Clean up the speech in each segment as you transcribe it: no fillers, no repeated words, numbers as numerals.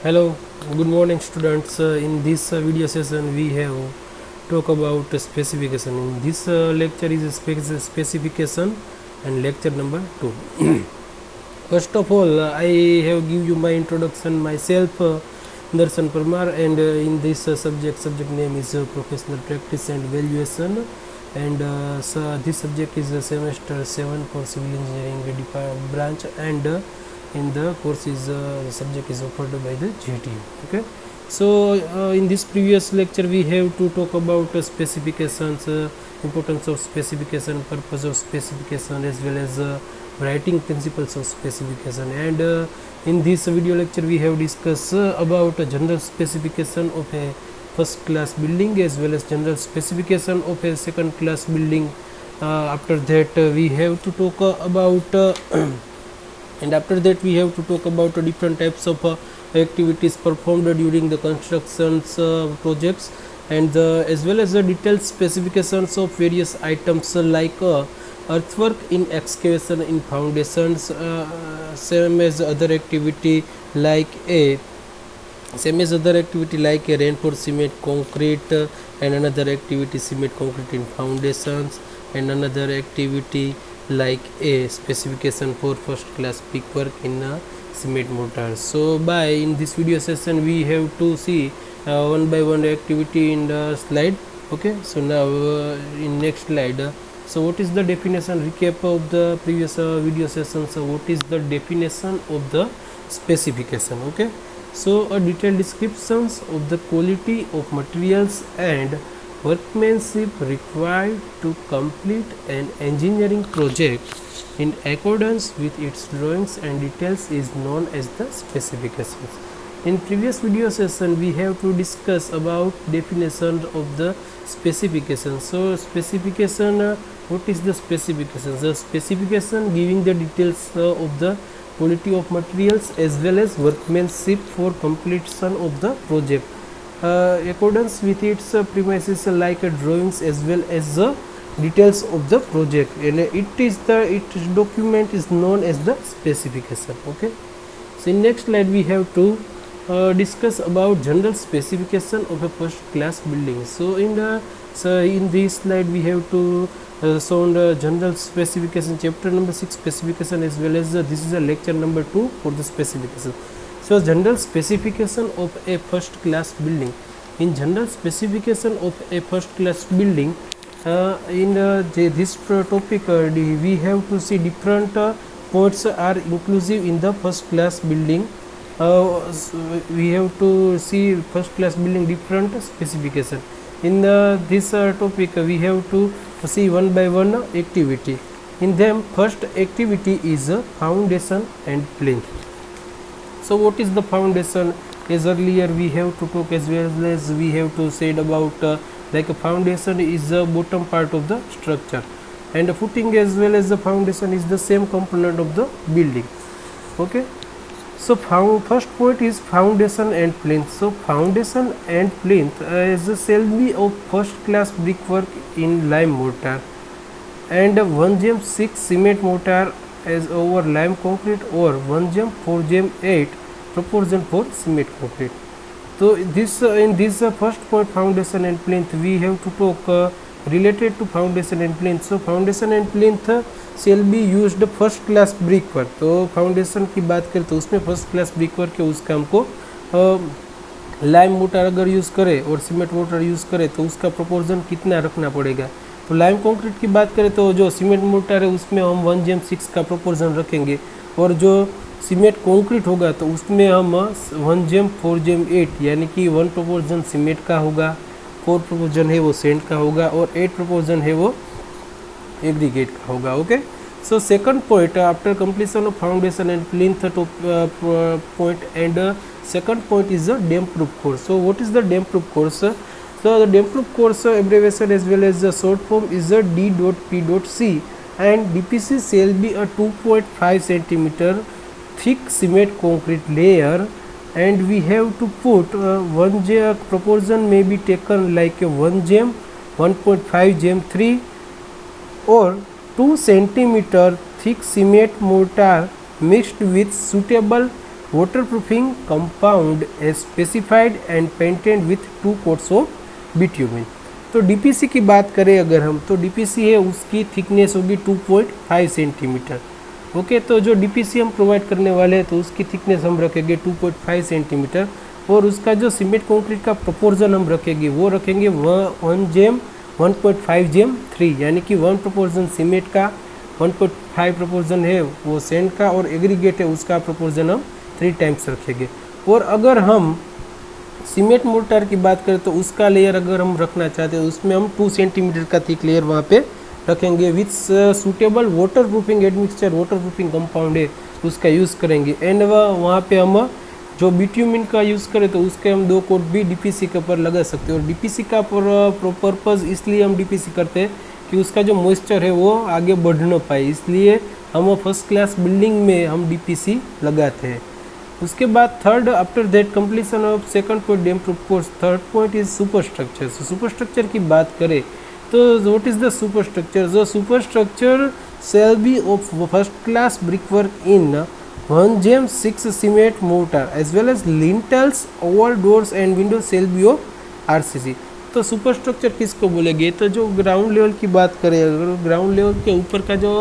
Hello, good morning students. In this video session we have talk about specification. In this lecture is specification and lecture number 2. First of all, I have give you my introduction myself, Darshan Parmar, and in this subject name is professional practice and valuation, and so this subject is semester 7 for civil engineering branch, and in the course is the subject is offered by the GTU. Okay, so in this previous lecture we have to talk about specifications, importance of specification, purpose of specification, as well as writing principles of specification. And in this video lecture we have discussed about a general specification of a first class building as well as general specification of a second class building. After that we have to talk about and after that we have to talk about different types of activities performed during the constructions projects, and as well as the detailed specifications of various items like earthwork in excavation in foundations, same as other activity like a reinforced cement concrete, and another activity cement concrete in foundations, and another activity like a specification for first class brickwork in a cement mortar. So by in this video session we have to see one by one activity in the slide. Okay, so now in next slide, so what is the definition, recap of the previous video session. So what is the definition of the specification? Okay, so a detailed descriptions of the quality of materials and workmanship required to complete an engineering project in accordance with its drawings and details is known as the specifications. In previous video session we have to discuss about definition of the specification. So specification, what is the specification? The specification giving the details of the quality of materials as well as workmanship for completion of the project, accordance with its premises like drawings as well as the details of the project, and its document is known as the specification. Okay, so in next slide we have to discuss about general specification of a first class building. So in this slide we have to show the general specification, chapter number 6 specification, as well as this is a lecture number 2 for the specification. So general specification of a first class building. In general specification of a first class building, in this topic we have to see different points are inclusive in the first class building. So we have to see first class building different specification. In this topic we have to see one by one activity. In them, first activity is foundation and plinth. So what is the foundation? As earlier we have to talk, as well as we have to said about like a foundation is the bottom part of the structure, and the footing as well as the foundation is the same component of the building. Okay, so first point is foundation and plinth. So foundation and plinth is the shall be of first class brickwork in lime mortar and 1/6 cement mortar as over lime concrete, or 1/4/8 proportion for cement concrete. So this in this first point foundation and plinth we have to talk related to foundation and plinth. So foundation and plinth shall be used first class brickwork. तो foundation की बात करें तो उसमें first class brickwork के उसका हमको lime motor अगर यूज़ करे और सीमेंट मोटर यूज़ करे तो उसका प्रोपोर्शन कितना रखना पड़ेगा. तो लाइम कंक्रीट की बात करें तो जो सीमेंट मोटर है उसमें हम 1/6 का प्रोपोर्शन रखेंगे, और जो सीमेंट कंक्रीट होगा तो उसमें हम 1/4/8 यानी कि 1 प्रोपोर्शन सीमेंट का होगा, 4 प्रोपोर्शन है वो सेंट का होगा, और 8 प्रोपोर्शन है वो एग्रीगेट का होगा. Okay, so second point after completion of foundation and plinth point, and second point is the dam proof course. So what is the dam proof course? So the dam proof course abbreviation as well as the short form is the D.P.C, and DPC shall be a 2.5 centimeter thick cement concrete layer, and we have to put proportion may be taken like a 1/1.5/3 or 2 centimeter thick cement mortar mixed with suitable waterproofing compound is specified and painted with 2 coats of bitumen। तो DPC की बात करें अगर हम, तो DPC है उसकी thickness होगी 2.5 सेंटीमीटर। ओके, तो जो डीपीसी हम प्रोवाइड करने वाले हैं तो उसकी थिकनेस हम रखेंगे 2.5 सेंटीमीटर, और उसका जो सीमेंट कंक्रीट का प्रोपोर्शन हम रखेंगे वो रखेंगे 1 जेम 1.5 जेम 3, यानी कि 1 प्रोपोर्शन सीमेंट का, 1.5 प्रोपोर्शन है वो सैंड का, और एग्रीगेट है उसका प्रोपोर्शन हम 3 टाइम्स रखेंगे। और अगर हम सीमेंट मोर्टार की बात करें तो उसका लेयर अगर हम रखना चाहते हैं उसमें हम 2 सेंटीमीटर का थिक लेयर वहाँ पे रखेंगे with suitable water proofing admixture, water proofing compound है उसका यूज़ करेंगे। एंड वहाँ पे हम जो बिट्यूमिन का यूज़ करें तो उसके हम 2 कोट भी डीपीसी के ऊपर लगा सकते हैं। और डीपीसी का पर्पज़ इसलिए हम डीपीसी करते हैं कि उसका जो मॉइस्चर है वो आगे बढ़ न पाए, इसलिए हम फर्स्ट क्लास बिल्डिंग में हम डीपीसी लगाते हैं। उसके बाद third, after that completion of second point dam proof course, third point is super structure. Super structure की बात करें तो what is the super structure? The super structure shall be of first class brickwork in 1 gem 6 cement mortar as well as lintels, all doors and windows shall be of R.C.C। तो super structure किसको बोलेंगे? तो जो ground level की बात करें, अगर ground level के ऊपर का जो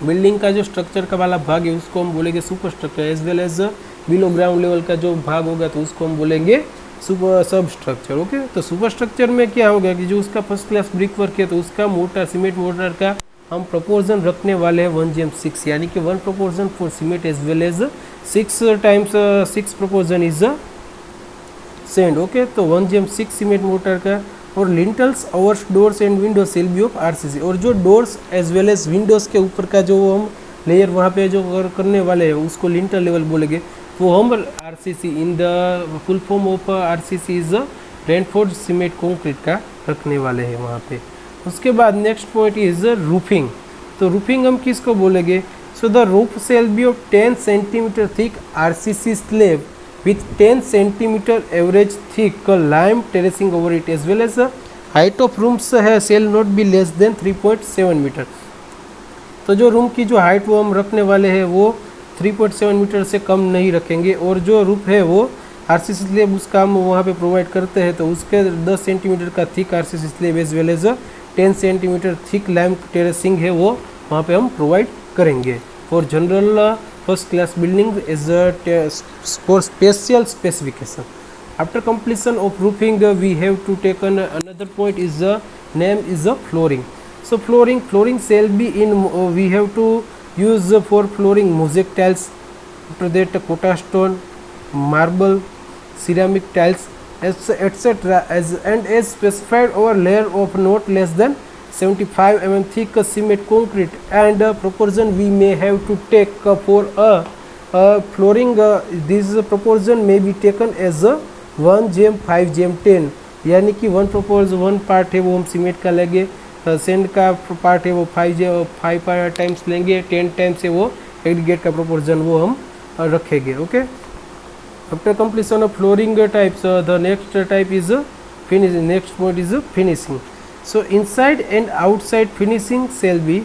बिल्डिंग का जो स्ट्रक्चर का वाला भाग है उसको हम बोलेंगे super structure, as well as below ground level का जो भाग होगा तो उसको हम बोलेंगे सुपर सब स्ट्रक्चर। ओके, तो सुपर स्ट्रक्चर में क्या होगा कि जो उसका फर्स्ट क्लास ब्रिक वर्क है तो उसका मोटर, सीमेंट मोटर का हम प्रोपोर्शन रखने वाले हैं 1 जेम 6, यानी कि 1 proportion for cement as well as 6 times 6 proportion is sand. Okay, तो 1 जेम 6 सीमेंट मोटर का। और लिंटल्स, आवर्स, doors and windows shall be of R.C.C। और जो doors as well as windows के ऊपर का जो हम लेयर वहाँ पे जो करने वाले हैं उसको लिंटल लेवल बोलेंगे, वो हम R.C.C in the full form of R.C.C is reinforced cement concrete का रखने वाले हैं वहाँ पे। उसके बाद नेक्स्ट पॉइंट इज रूफिंग। तो रूफिंग हम किसको बोलेंगे? So the roof shall be of 10 centimetre thick R.C.C slab with 10 centimeter average thick lime terracing over it as well as the height of rooms है shall not be less than 3.7 metre. तो जो room की जो height वो हम रखने वाले हैं वो 3.7 मीटर से कम नहीं रखेंगे। और जो रूफ है वो R.C.C स्लेब उसका हम वहाँ पे प्रोवाइड करते हैं तो उसके 10 सेंटीमीटर का thick R.C.C slab as well as 10 centimetre thick lime terracing है वो वहाँ पे हम प्रोवाइड करेंगे। For general first class building is for special specification। After completion of roofing we have to take another point is the name is the flooring। So flooring shall be in we have to use for flooring mosaic tiles, after that quota stone, marble, ceramic tiles etc. as specified over layer of not less than 75 mm thick cement concrete, and proportion we may have to take for a flooring this proportion may be taken as 1 gem 5 gem 10, यानी कि 1 part है वो हम cement का लेंगे, sand का part है वो 5 टाइम्स लेंगे, 10 टाइम्स है वो एग्रीगेट का प्रोपोर्शन वो हम रखेंगे। Okay, after completion of flooring types the next type is finishing. Next point is finishing. So inside and outside finishing shall be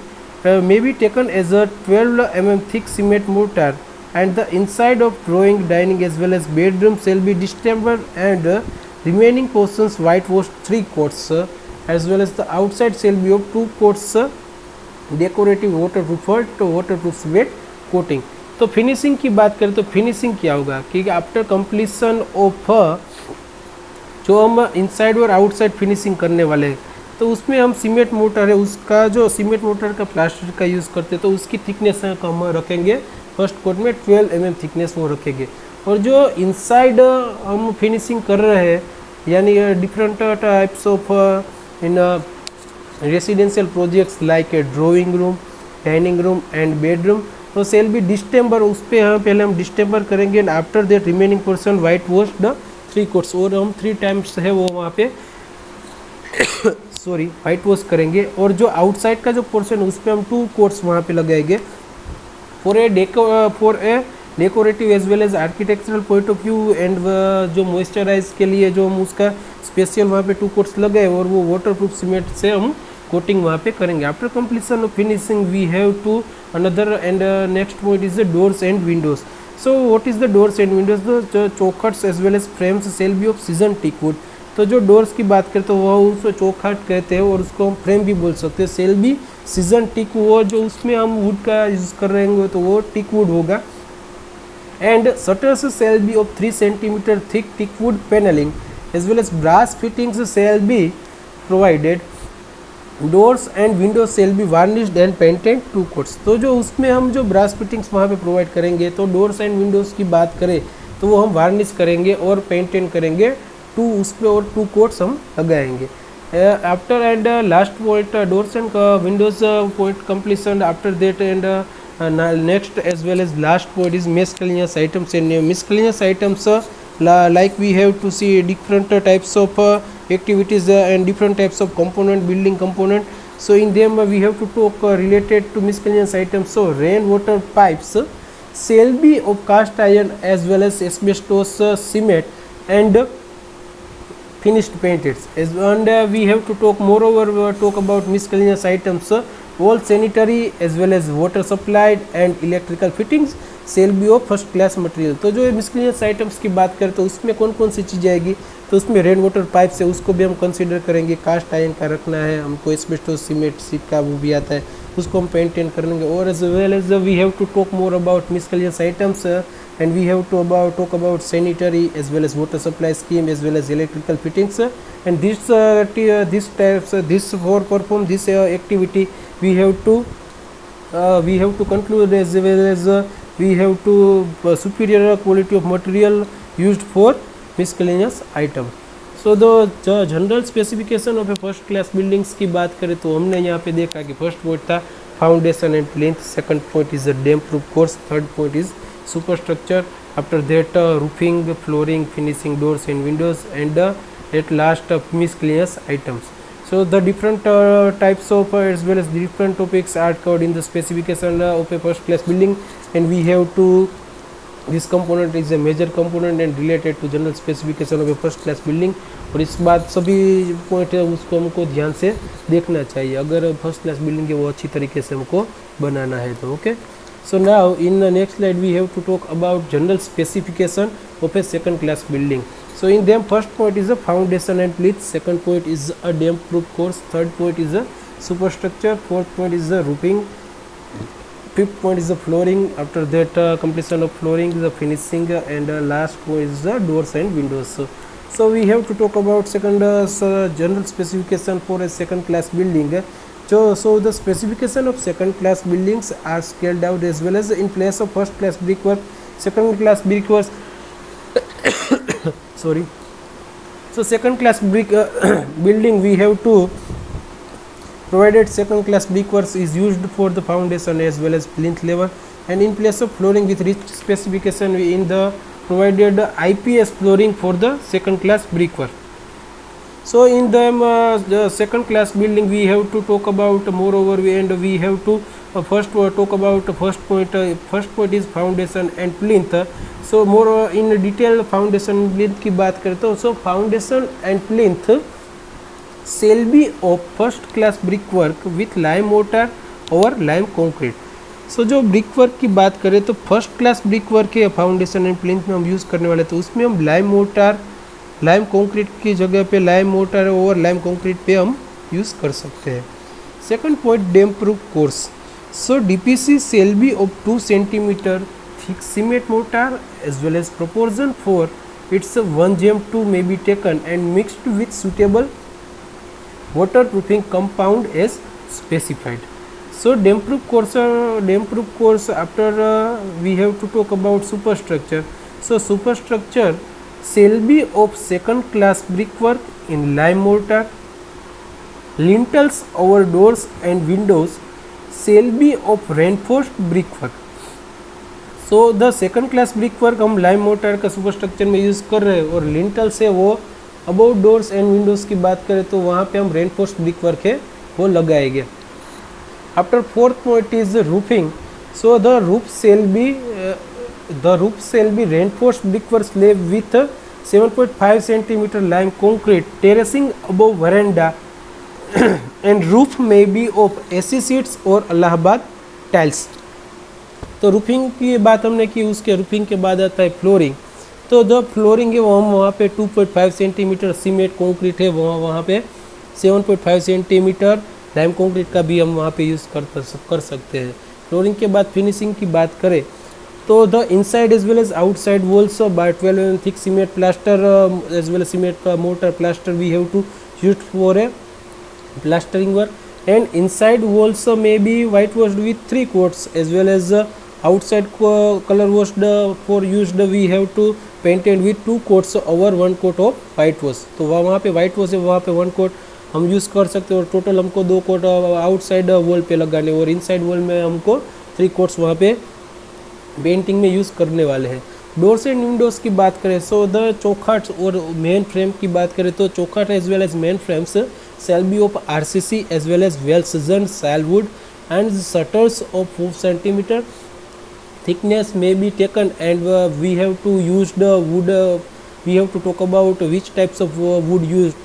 may be taken as a 12 mm thick cement mortar, and the inside of drawing, dining as well as bedroom shall be distempered and remaining portions whitewashed 3 coats, as well as the outside shall be of 2 coats decorative waterproof cement coating। तो finishing की बात करें तो finishing क्या होगा कि after completion of जो हम इनसाइड और आउटसाइड फिनिशिंग करने वाले हैं तो उसमें हम सीमेंट मोटर है उसका जो सीमेंट मोटर का प्लास्टर का यूज़ करते हैं तो उसकी थिकनेस हम रखेंगे फर्स्ट कोट में 12 mm थिकनेस वो रखेंगे। और जो इनसाइड हम फिनिशिंग कर रहे हैं यानी different types of in residential projects like drawing room, dining room and bedroom, तो सेल भी डिस्टेम्बर उस पर हम पहले हम डिस्टेम्बर करेंगे and after that remaining portion white washed 3 quotes, और हम 3 टाइम्स है वो वहाँ पे सॉरी वाइट वॉश करेंगे। और जो आउटसाइड का जो पोर्शन है उस पर हम 2 कोट्स वहाँ पे लगाएंगे for a decorative as well as architectural point of view, and जो मॉइस्चराइज के लिए जो हम उसका स्पेशल वहाँ पे 2 कोट्स लगाए और वो वाटरप्रूफ सीमेंट से हम कोटिंग वहाँ पे करेंगे। After completion of finishing we have to another and next point is the doors and windows. So what is the doors and windows, the चौखट्स as well as frames shall be of season teak wood. तो जो doors की बात करें तो वह उसको चौखट कहते हैं और उसको हम फ्रेम भी बोल सकते हैं। सेल बी सीजन टीक, वो जो उसमें हम वुड का यूज़ कर रहे होंगे तो वो टीक वुड होगा। And shutters shall be of 3 centimetre thick teak wood panelling as well as brass fittings shall be provided. Doors and windows shall be varnished and painted 2 coats. तो जो उसमें हम जो ब्रास फिटिंग्स वहाँ पे provide करेंगे, तो डोर्स एंड विंडोज़ की बात करें तो वो हम वार्निश करेंगे और पेंटेड करेंगे 2 उस पर, और 2 कोट्स हम लगाएंगे। After and last point doors and Windows point completion after that and next as well as last point is miscellaneous items. And miscellaneous items like we have to see different types of activities and different types of component, building component. So in them we have to talk related to miscellaneous items. So rainwater pipes shall be of cast iron as well as asbestos, cement and finished painted. And we have to talk moreover talk about miscellaneous items. All sanitary as well as water supplied and electrical fittings shall be of first class material. तो जो miscellaneous items की बात करें तो उसमें कौन कौन सी चीज़ें आएगी, तो उसमें रेन वाटर पाइप से उसको भी हम कंसीडर करेंगे, कास्ट आयरन का रखना है हमको, एस्बेस्टोस सीमेंट सीट का वो भी आता है, उसको हम पेंटेन करेंगे। और as well as we have to talk more about miscellaneous items and we have to talk about sanitary as well as water supply scheme as well as electrical fittings. And this for perform this activity we have to conclude as well as we have to superior quality of material used for miscellaneous item. So the general specification of a first class buildings की बात करें तो हमने यहाँ पे देखा कि first point था foundation and plinth, second point is damp proof course, third point is superstructure, after that roofing, flooring, finishing doors and windows, and at last miscellaneous items. So the different types of as well as different topics are covered in the specification of a first class building, and we have to, this component is a major component and related to general specification of a first class building. और इस बात सभी point है उसको हमको ध्यान से देखना चाहिए अगर फर्स्ट क्लास बिल्डिंग है वो अच्छी तरीके से हमको बनाना है तो। Okay, so now in the next slide we have to talk about general specification of a second class building. So in them first point is a foundation and plinth, second point is a damp proof course, third point is a superstructure, fourth point is the roofing, fifth point is the flooring, after that completion of flooring, the finishing, and last point is the doors and windows. So we have to talk about second general specification for a second class building. So the specification of second class buildings are scaled out as well as in place of first class brickwork, second class brickwork sorry. So second class brick building we have to provided second class brickwork is used for the foundation as well as plinth level, and in place of flooring with rich specification in the provided IPS flooring for the second class brickwork. So in the second class building we have to talk about moreover and we have to first talk about first point is foundation and plinth. So more in detail foundation plinth की बात करते हो. So foundation and plinth shall be of first class brickwork with lime mortar or lime concrete. So जो brick work की बात करें तो first class brick work है फाउंडेशन एंड प्लिंथ में हम यूज़ करने वाले, तो उसमें हम लाइम मोटार, लाइम कंक्रीट की जगह पे लाइम मोटार और लाइम कंक्रीट पे हम यूज़ कर सकते हैं. Second point damp proof course. So DPC shall be of 2 centimetre thick cement mortar as well as proportion for its 1:2 may be taken and mixed with suitable waterproofing compound as specified. So damp proof course after we have to talk about superstructure. So superstructure shall be of second class brickwork in lime mortar. Lintels over doors and windows shall be of reinforced brickwork. So the second class brickwork हम lime mortar का superstructure में use कर रहे हैं और lintel से वो above doors and windows की बात करें तो वहाँ पे हम reinforced brickwork है वो लगाएंगे. After fourth point is roofing. So the roof shall be reinforced brickwork slab with 7.5 centimeter lime concrete terracing above veranda and roof may be of AC sheets or Allahabad tiles. तो roofing की बात हमने की, उसके roofing के बाद आता है फ्लोरिंग। तो द फ्लोरिंग है वो हम वहाँ पे 2.5 सेंटीमीटर सीमेंट कंक्रीट है, वहाँ पे 7.5 सेंटीमीटर लाइम कंक्रीट का भी हम वहाँ पे यूज़ कर सकते हैं। फ्लोरिंग के बाद फिनिशिंग की बात करें तो the inside as well as outside walls by 12 mm thick cement plaster as well as cement mortar plaster we have to use for a plastering work, and inside walls may be whitewashed with 3 coats as well as outside color washed for used we have to painted with 2 coats over 1 coat of white wash। तो वहाँ पे white wash है, वहाँ पे 1 coat हम use कर सकते हैं, और टोटल हमको 2 कोट आउटसाइड वॉल पे लगाने, और इनसाइड वॉल में हमको 3 कोट्स वहाँ पे पेंटिंग में यूज़ करने वाले हैं। डोर्स एंड विंडोज़ की बात करें सो द चौखट और मेन फ्रेम की बात करें तो चौखट as well as main frames shall be of R.C.C as well as well seasoned salwood, and shutters of 4 centimeter thickness may be taken, and we have to use the wood, we have to talk about which types of wood used।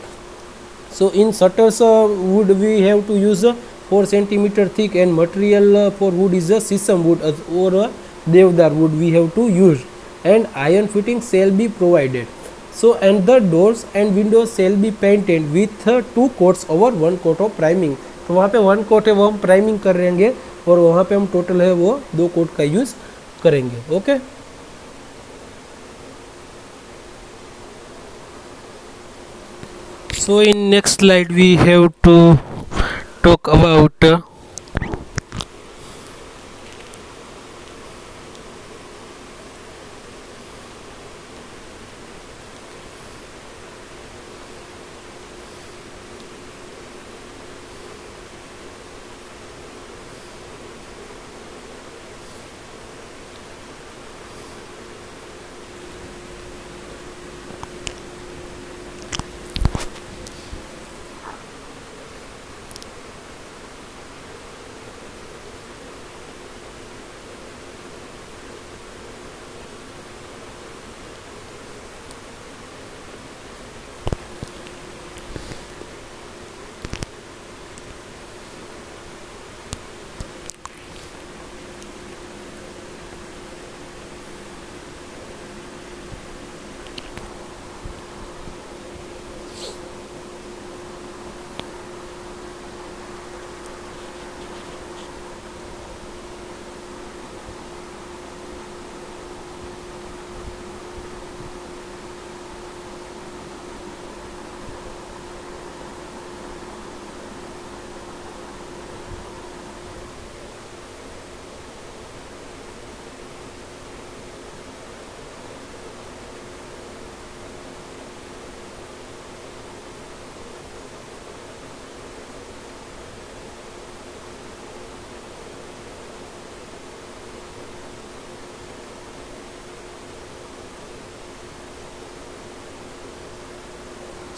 So in shutters wood we have to use 4 centimeter thick, and material for wood is a sisam wood or devdar wood we have to use, and iron fitting shall be provided। So and the doors and windows shall be painted with 2 coats over 1 coat of priming। तो वहाँ पे 1 coat है वो हम priming कर रहेंगे, और वहाँ पे हम टोटल है वो 2 कोट का यूज़ करेंगे। Okay, so in next slide we have to talk about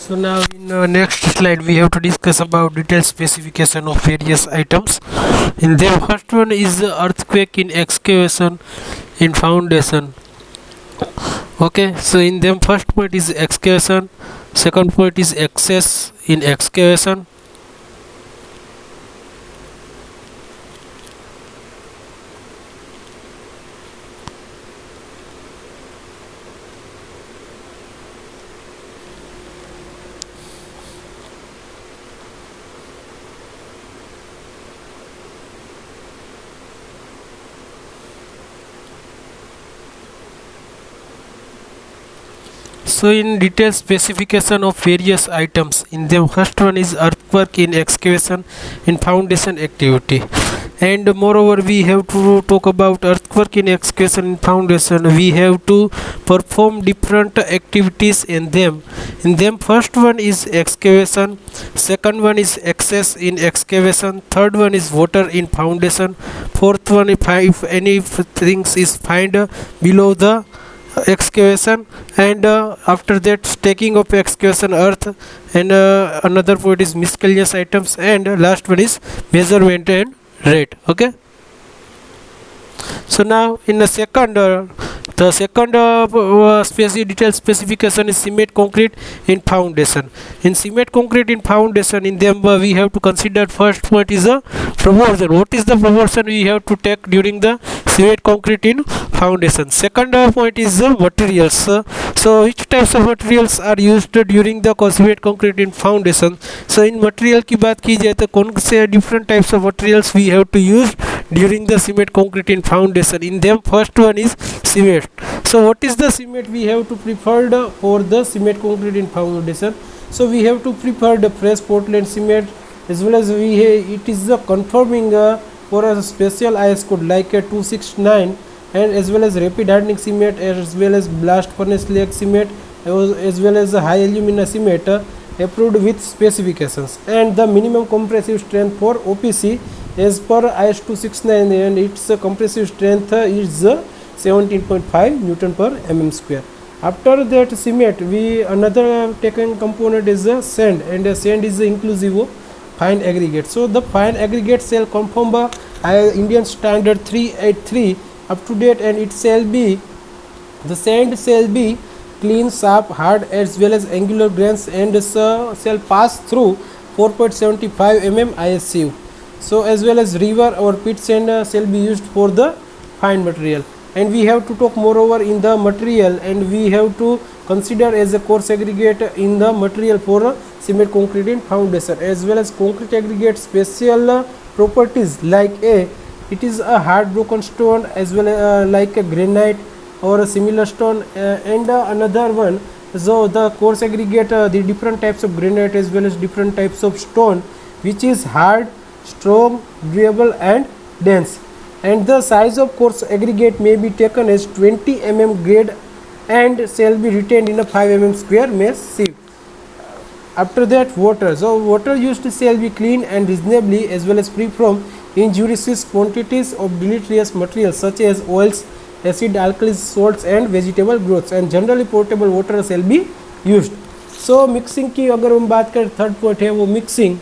so now in next slide we have to discuss about detailed specification of various items. In them first one is earthquake in excavation in foundation। Okay, so in them first point is excavation, second point is access in excavation, so in detailed specification of various items, in them first one is earthwork in excavation in foundation activity, and moreover we have to talk about earthwork in excavation in foundation. We have to perform different activities in them. In them first one is excavation, second one is access in excavation, third one is water in foundation, fourth one if any things is find below the excavation, and after that taking of excavation earth, and another point is miscellaneous items, and last one is measurement and rate। Okay, so now in the second detailed specification is cement concrete in foundation. In cement concrete in foundation, in them we have to consider first point is a proportion. What is the proportion we have to take during the cement concrete in foundation. Second point is the materials. So which types of materials are used during the cement concrete in foundation? So in material की बात की जाए तो कौन से different types of materials we have to use during the cement concrete in foundation? In them first one is cement. So what is the cement we have to preferred for the cement concrete in foundation? So we have to prefer the fresh Portland cement, as well as it is the conforming for a special IS code like a 269, and as well as rapid hardening cement, as well as blast furnace slag cement, as well as high alumina cement approved with specifications, and the minimum compressive strength for OPC as per IS 269, and its compressive strength is 17.5 Newton per mm square. After that cement, we another taken component is sand, and sand is inclusive of fine aggregate. So the fine aggregate shall conform by Indian standard 383 up to date, and it shall be, the sand shall be clean, sharp, hard, as well as angular grains, and shall pass through 4.75 mm ISCU. So as well as river or pit sand shall be used for the fine material. And we have to talk moreover in the material, and we have to consider as a coarse aggregate in the material for cement concrete in foundation, as well as concrete aggregate special properties like it is a hard broken stone, as well as like a granite or a similar stone, and another one. So the coarse aggregate, the different types of granite as well as different types of stone, which is hard, strong, durable, and dense. And the size of coarse aggregate may be taken as 20 mm grade and shall be retained in a 5 mm square mesh sieve. After that, water. So water used shall be clean and reasonably, as well as free from injurious quantities of deleterious materials such as oils, acid, alkalis, salts, and vegetable growths, and generally potable water shall be used. So mixing की अगर हम बात करें, third point है वो mixing.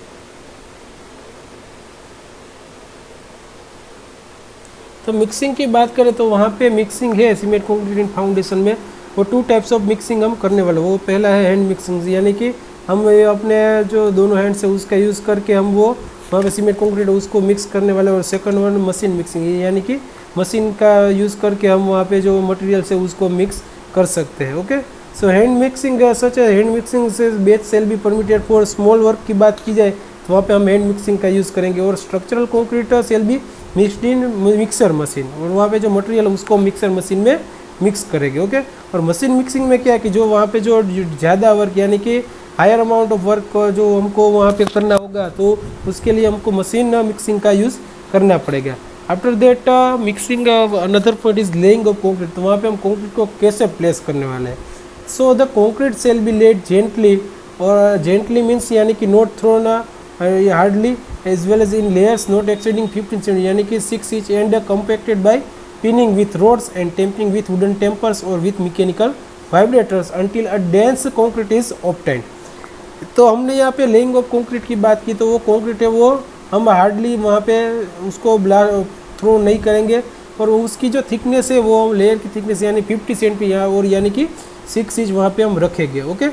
तो mixing की बात करें तो वहाँ पे मिक्सिंग है सीमेंट कंक्रीट इन फाउंडेशन में, वो टू टाइप्स ऑफ मिक्सिंग हम करने वाले. वो पहला है हैंड मिक्सिंग, यानी कि हम अपने जो दोनों हैंड से उसका यूज़ करके हम वो वहाँ पे सीमेंट कंक्रीट उसको मिक्स करने वाले. और सेकंड वन मशीन मिक्सिंग, यानी कि मशीन का यूज़ करके हम वहाँ पे जो मटेरियल से उसको मिक्स कर सकते हैं. Okay, so hand mixing such है, हैंड मिक्सिंग से batch shall be permitted for small work की बात की जाए तो वहाँ पे हम हैंड मिक्सिंग का यूज़ करेंगे. और structural concrete shall be mixed in mixer machine, और वहाँ पे जो मटेरियल उसको मिक्सर मशीन में मिक्स करेंगे. ओके, और मशीन मिक्सिंग में क्या है कि जो वहाँ पे जो ज़्यादा वर्क, यानी कि हायर अमाउंट ऑफ वर्क जो हमको वहाँ पे करना होगा, तो उसके लिए हमको मशीन मिक्सिंग का यूज़ करना पड़ेगा. After that mixing another point is laying of concrete. तो वहाँ पे हम कंक्रीट को कैसे प्लेस करने वाले हैं. So the concrete shall be laid gently, और जेंटली मीन्स यानी कि not thrown hardly, as well as in layers not exceeding 15 cm, यानी कि 6 inch, and compacted by pinning with rods and tamping with wooden tampers or with mechanical vibrators until a dense concrete is obtained. तो हमने यहाँ पे laying of concrete की बात की, तो वो कंक्रीट है वो हम हार्डली वहाँ पे उसको थ्रो नहीं करेंगे, और उसकी जो थिकनेस है वो लेयर की थिकनेस यानी 50 सेंट यहाँ, और यानी कि 6 इंच वहाँ पे हम रखेंगे. Okay,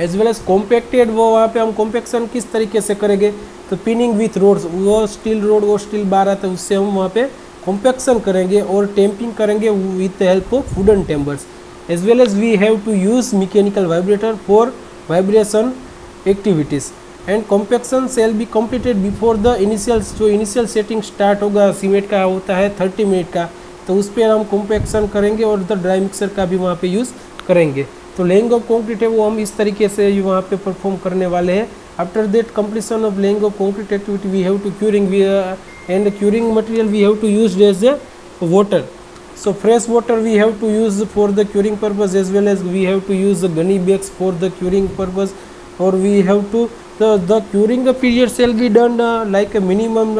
as well as compacted, वो वहाँ पे हम कॉम्पैक्शन किस तरीके से करेंगे, तो पिनिंग विथ रोड्स, वो स्टील रोड, वो स्टील बार आता है, उससे हम वहाँ पे कॉम्पैक्शन करेंगे और टेम्पिंग करेंगे with the help of wooden tampers. As well as we have to use mechanical vibrator for vibration activities, and compaction shall be completed before the initial. जो इनिशियल सेटिंग स्टार्ट होगा cement का होता है 30 minute का, तो उस पर हम कॉम्पैक्शन करेंगे और द ड्राई मिक्सर का भी वहाँ पे यूज़ करेंगे. तो लेइंग ऑफ कंक्रीट है वो हम इस तरीके से वहाँ पे परफॉर्म करने वाले हैं. After that completion of laying of concrete activity we have to curing, and curing material we have to use as a water. So fresh water we have to use for the curing purpose, as well as we have to use the gunny bags for the curing purpose, or we have to the curing period shall be done like a minimum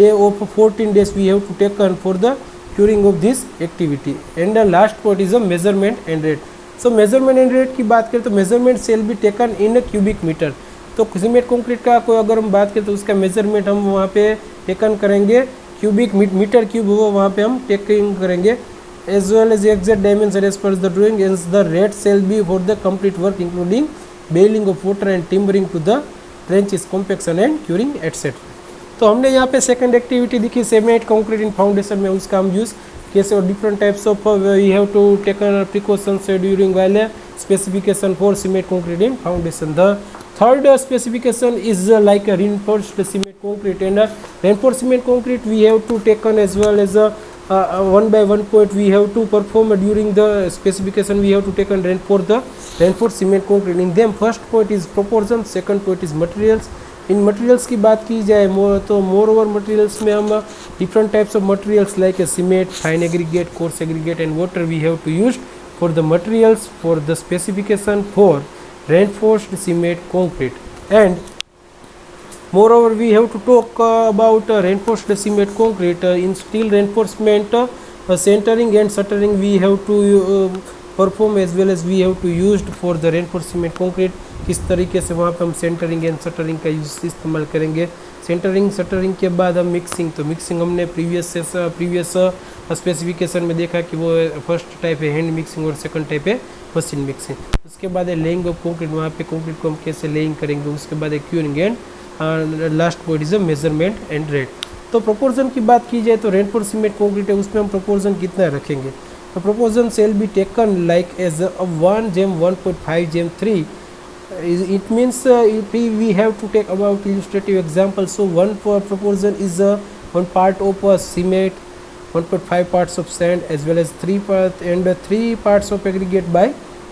day of 14 days we have to take for the curing of this activity. And the last point is a measurement and rate. So measurement and rate की बात करें तो measurement shall be taken in a cubic meter. तो cement concrete का कोई अगर हम बात करें तो उसका मेजरमेंट हम वहाँ पे टेकन करेंगे क्यूबिक मीटर क्यूब, वो वहाँ पे हम टेकिंग करेंगे. As well as exact dimension as per the drawing, and the rate shall be for the complete work including bailing of water and timbering to the trenches, compaction and curing etcetera. तो हमने यहाँ पे second activity दिखी cement concrete in foundation में, उसका हम use कैसे और different types of we have to taken precautions during while specification for cement concrete in foundation. The third specification is like a reinforced cement concrete, and reinforced cement concrete we have to taken as well as one by one point we have to perform during the specification. We have to take and reinforced cement concrete. In them first point is proportion, second point is materials. In materials की बात की जाए तो more over materials में हम different types of materials like cement, fine aggregate, coarse aggregate and water we have to use for the materials for the specification for reinforced cement concrete. And moreover we have to talk about reinforced cement concrete. In steel reinforcement, centering and shuttering we have to perform as well as we have to used for the reinforced cement concrete. किस तरीके से वहाँ पे हम centering and shuttering का use इस्तेमाल करेंगे. Centering shuttering के बाद हम मिक्सिंग, तो मिक्सिंग हमने प्रीवियस स्पेसिफिकेशन में देखा कि वो फर्स्ट टाइप है हैंड मिक्सिंग और सेकंड टाइप है मशीन मिक्सिंग. उसके बाद है लेइंग ऑफ कंक्रीट, वहाँ पे कंक्रीट को हम कैसे लेइंग करेंगे. उसके बाद है curing and last point is measurement and rate. तो प्रोपोर्शन की बात की जाए तो रेनफोर्स सीमेंट कंक्रीट है, उसमें हम प्रोपोर्शन कितना रखेंगे. तो proportion shall be taken like as 1:1.5 × 3. It means if we have to take about illustrative example. So one proportion is 1 part of cement, 1.5 parts of sand as well as 3 parts of aggregate by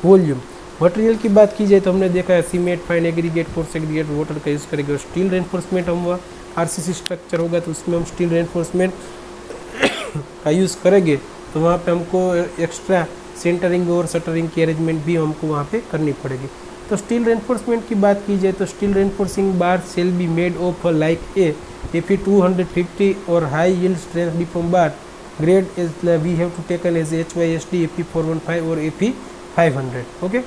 volume. Material की बात की जाए तो हमने देखा है cement, fine aggregate, coarse aggregate, water का use करेंगे. और स्टील रेनफोर्समेंट हम R.C.C स्ट्रक्चर होगा तो उसमें हम स्टील रेनफोर्समेंट का यूज़ करेंगे. तो वहाँ पे हमको एक्स्ट्रा सेंटरिंग और शटरिंग की अरेंजमेंट भी हमको वहाँ पे करनी पड़ेगी. तो स्टील रेनफोर्समेंट की बात की जाए तो steel reinforcing bar shall be made of like a Fe 250 और high yield strength deform bar grade is we have to taken as HYSD Fe 415 और Fe 500. ओके.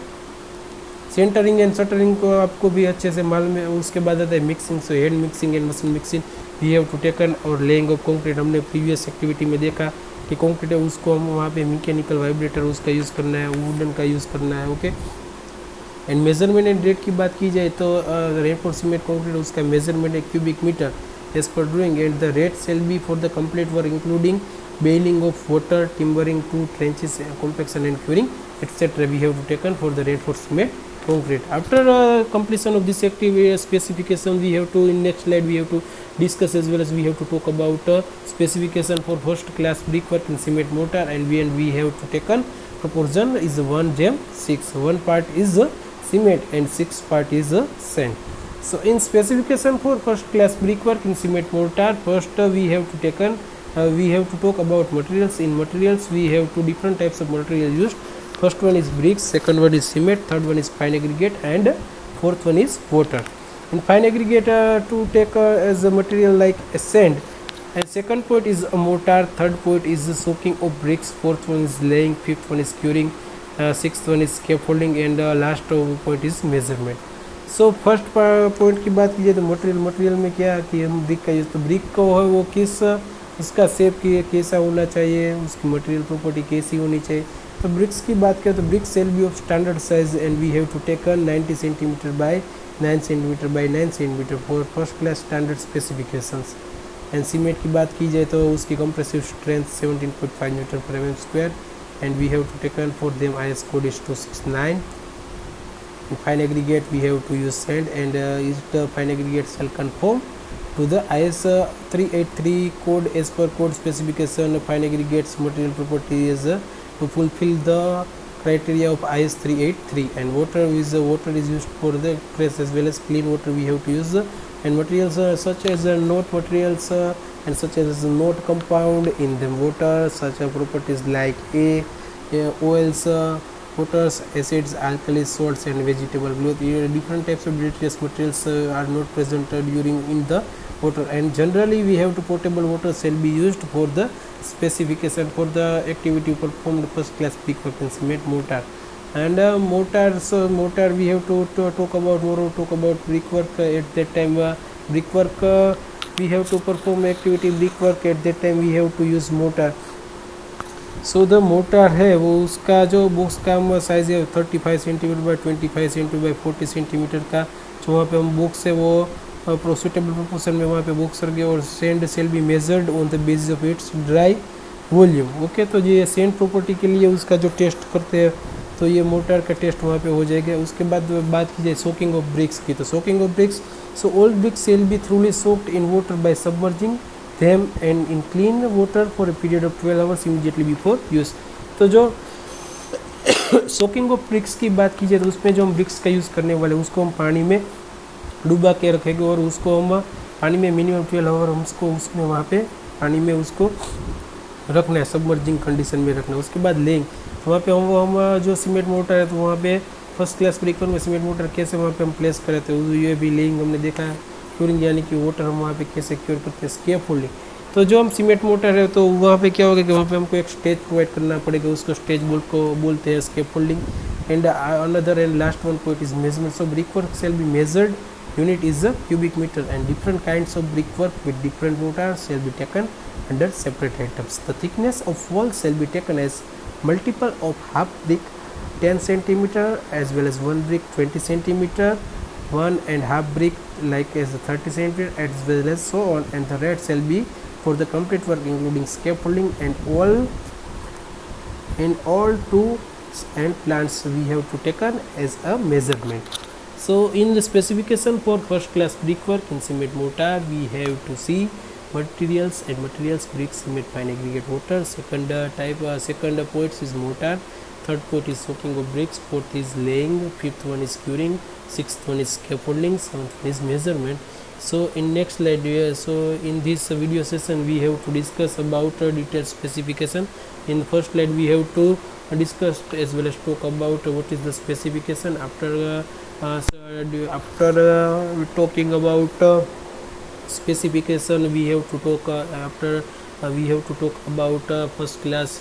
सेंटरिंग एंड शटरिंग को आपको भी अच्छे से मालूम है. उसके बाद आता है mixing. So hand mixing and machine mixing we have to taken. और लेइंग ऑफ कंक्रीट हमने प्रीवियस एक्टिविटी में देखा कि कंक्रीट है उसको हम वहाँ पे मैकेनिकल वाइब्रेटर उसका यूज़ करना है, वुडन का यूज़ करना है. Okay. And measurement and rate की बात की जाए तो रेनफोर्स सीमेंट कंक्रीट उसका मेजरमेंट है cubic metre as per drawing. And the rate shall be for the complete work including bailing of water, timbering, 2 trenches, compaction and curing etc. we have to taken for the reinforced cement concrete. After completion of this activity specification, we have to in next slide we have to discuss as well as we have to talk about specification for first class brickwork in cement mortar. And we have to taken proportion is 1:6. One part is cement and 6 part is sand. So in specification for first class brickwork in cement mortar, first we have to taken we have to talk about materials. In materials we have two different types of material used. First one is bricks, second one is cement, third one is fine aggregate, and fourth one is water. In fine aggregate to take as a material like a sand, and second point is a mortar, third point is the soaking of bricks, fourth one is laying, fifth one is curing, sixth one is scaffolding, and last point is measurement. So first point की बात कीजिए तो material में क्या कि हम brick का use, तो ब्रिक को है वो किस उसका शेप कैसा होना चाहिए, उसकी मटेरियल प्रॉपर्टी कैसी होनी चाहिए. तो ब्रिक्स की बात करें तो bricks shall be of standard size and we have to taken 90 centimetre by 9 centimetre by 9 centimetre for first class standard specifications. And cement की बात की जाए तो उसकी compressive strength 17.5 newton per mm square and we have to taken for them IS code is 269. In fine aggregate we have to use sand and is the fine aggregate shall conform to the IS 383 code. As per code specification, fine aggregates material property is to fulfill the criteria of IS 383. And water is used for the fresh as well as clean water we have to use. And materials such as note materials and such as note compound in the water, such properties like oils, waters, acids, alkali, salts, and vegetable growth. Different types of deleterious materials are not present during in the water. And generally we have to potable water shall be used for the specification for the activity performed first class brickwork in cement mortar. And mortar we have to talk about brickwork. At that time brickwork we have to perform activity brickwork. At that time we have to use mortar. So the motor है वो उसका जो box का size है 35 centimetre bye 25 centimetre bye 40 centimetre का. जो वहाँ पे हम बॉक्स है वो suitable proportion में वहाँ पे बॉक्स रख गया, और sand shall be measured on the basis of its dry volume. Okay, तो ये सेंड प्रॉपर्टी के लिए उसका जो टेस्ट करते हैं, तो ये मोटर का टेस्ट वहाँ पे हो जाएगा. उसके बाद बात की जाए सोकिंग ऑफ ब्रिक्स की, तो soaking of BRICS, so all BRICS shall be थ्रूली soaked in water bye submerging them and in clean water for a period of 12 hours immediately before use. तो जो सोकिंग ऑफ ब्रिक्स की बात की जाए, तो उसमें जो हम ब्रिक्स का यूज़ करने वाले उसको हम पानी में डुबा के रखेंगे, और उसको हम पानी में मिनिमम 12 आवर हम उसको उसमें वहाँ पे पानी में उसको रखना है, सबमर्जिंग कंडीशन में रखना है. उसके बाद लेंग, तो वहाँ पे हम जो सीमेंट मोटर है, तो वहाँ पे फर्स्ट क्लास ब्रिकवर्क में सीमेंट मोटर कैसे वहाँ पे हम प्लेस करें, तो ये भी लेंग हमने देखा है. क्यूरिंग यानी कि वाटर हम वहाँ पे कैसे क्योर करते हैं, स्कैफोल्डिंग. तो जो हम सीमेंट मोटर है, तो वहाँ पे क्या होगा कि वहाँ पे हमको एक स्टेज प्रोवाइड करना पड़ेगा, उसको स्टेज बोलते हैं scaffolding. And another and last one point is measurement. So brickwork shall be measured, unit is a cubic meter, and different kinds of brickwork with different mortars shall be taken under separate items. The thickness of walls shall be taken as multiple of half brick 10 centimeter, as well as one brick 20 centimeter, one and half brick like as 30 centimeter, as well as so on, and the rate shall be for the complete work including scaffolding and all tools and plants we have to taken as a measurement. So in the specification for first class brickwork in cement mortar, we have to see materials and materials: brick, cement, fine aggregate, mortar. Second point is mortar. Third point is soaking of bricks. Fourth is laying. Fifth one is curing. Sixth one is scaffolding. Seventh one is measurement. So in next slide, so in this video session we have to discuss about detailed specification. In the first slide we have to discuss as well as talk about what is the specification. After talking about specification, we have to talk about first class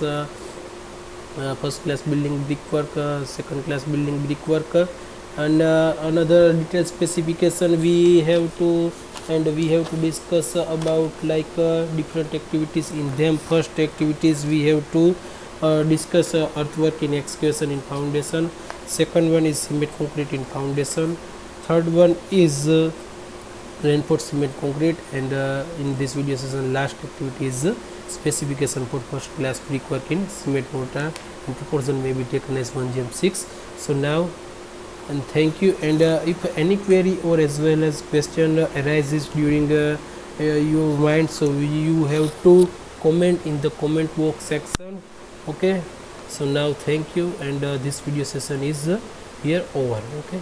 building brickwork, second class building brickwork, and another detailed specification we have to discuss about like different activities in them. First activities we have to discuss earthwork in excavation in foundation. Second one is cement concrete in foundation. Third one is reinforced cement concrete, and in this video session last activity is specification for first class brickwork in cement mortar, and proportion may be taken as 1:6. So now, and thank you. And if any query or as well as question arises during your mind, so you have to comment in the comment box section. Okay, so now thank you, and this video session is here over. Okay.